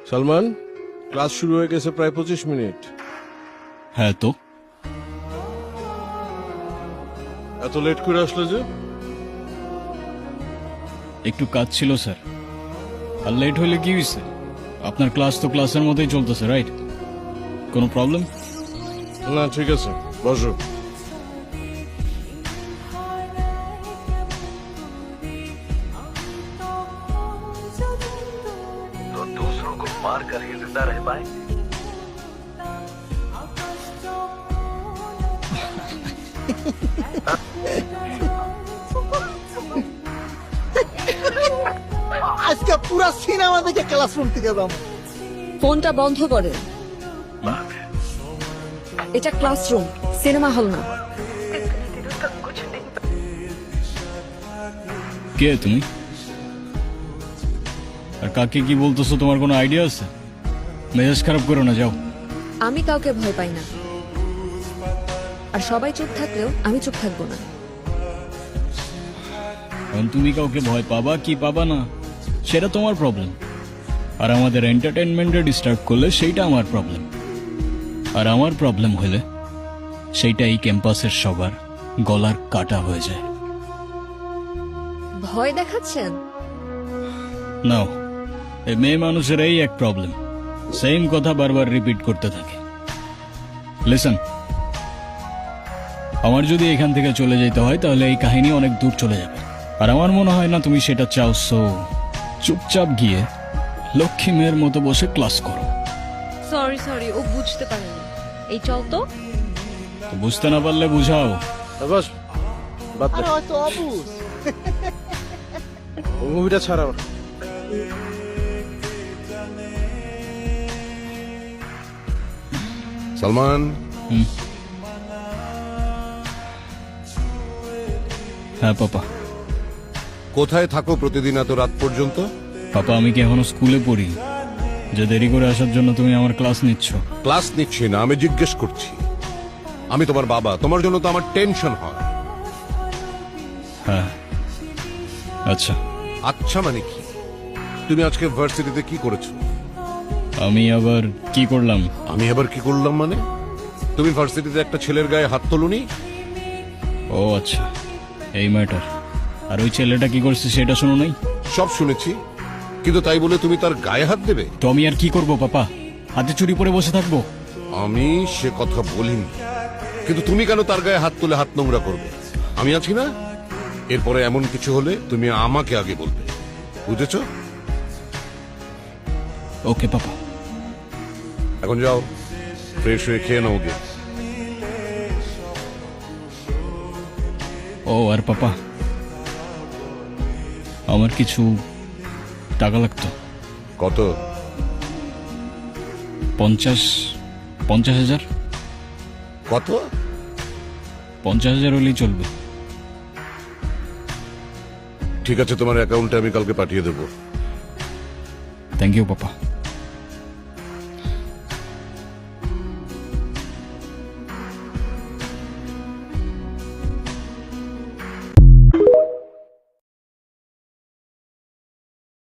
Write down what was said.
Salman, class শুরু হয়ে গেছে প্রায় 25 মিনিট। হ্যাঁ তো এত লেট করে আসলে যে? একটু কাজ ছিল স্যার। আর লেট হইলে কি হয়েছে? আপনার ক্লাস তো ক্লাসের মধ্যেই চলতেছে, রাইট? কোনো প্রবলেম? না, ঠিক আছে, বসো। तो दूसरों को मार कर ही जिंदा रह पाए। আজকে পুরা সিনেমা দেখে ক্লাসরুম থেকে যাবো। ফোনটা বন্ধ করে। এটা ক্লাসরুম, সিনেমা হল না। কে তুমি? আর কাকে কি বলতেছো তোমার কোনো আইডিয়া আছে? মেজাজ খারাপ করো না, যাও। আমি কাউকে ভয় পাই না, আর সবাই চুপ থাকলেও আমি চুপ থাকবো না। এখন তুমি কাউকে ভয় পাবা কি পাবা না সেটা তোমার প্রবলেম, আর আমাদের এন্টারটেনমেন্টে ডিস্টার্ব করলে সেইটা আমার প্রবলেম। আর আমার প্রবলেম হলে সেইটা এই ক্যাম্পাসের সবার গলার কাটা হয়ে যায়। ভয় দেখাচ্ছেন? নাও, এই মেয়ে মানুষের এই এক প্রবলেম, সেম কথা বারবার রিপিট করতে থাকে। লিসন, আমার যদি এখান থেকে চলে যেতে হয় তাহলে এই কাহিনী অনেক দূর চলে যাবে, আর আমার মনে হয় না তুমি সেটা চাও। সো চুপচাপ গিয়ে লক্ষ্মী মেয়ের মতো বসে ক্লাস করো। সরি, ও বুঝতে পারেনি। এই চল তো। তো বুঝতে না পারলে বুঝাও। বাস, বাদ দে। আরে হয়তো অবুঝ। ওই মুভিটা ছাড়াও। সালমান, হ্যাঁ পাপা। কোথায় থাকো প্রতিদিন এত রাত পর্যন্ত? পাপা, আমি কি এখনো স্কুলে পড়ি যে দেরি করে আসার জন্য তুমি আমার ক্লাস নিচ্ছ? ক্লাস নিচ্ছি না, আমি জিজ্ঞেস করছি। আমি তোমার বাবা, তোমার জন্য তো আমার টেনশন হয়। হ্যাঁ, আচ্ছা। আচ্ছা মানে কি? তুমি আজকে ভার্সিটিতে কি করেছো? আমি আবার কি করলাম? আমি আবার কি করলাম মানে? তুমি ভার্সিটিতে একটা ছেলের গায়ে হাত তোলনি? ও আচ্ছা, এই ম্যাটার। আর ওই ছেলেটা কি করছে সেটা শোনো নাই? সব শুনেছি, কিন্তু তাই বলে তুমি তার গায়ে হাত দেবে? তো আমি আর কি করব পাপা? হাতে চুরি পরে বসে থাকবো? আমি সে কথা বলিনি, কিন্তু তুমি কেন তার গায়ে হাত তুলে হাত নোংরা করবে? আমি আছি না? এরপরে এমন কিছু হলে তুমি আমাকে আগে বলবে, বুঝেছো? ওকে পাপা। এখন যাও, ফ্রেশ হয়ে খেয়ে নাও গে। ও আর পাপা, আমার কিছু টাকা লাগতো। কত? 50,000। কত? 50,000 হলেই চলবে। ঠিক আছে, তোমার অ্যাকাউন্টে আমি কালকে পাঠিয়ে দেবো। Thank you papa.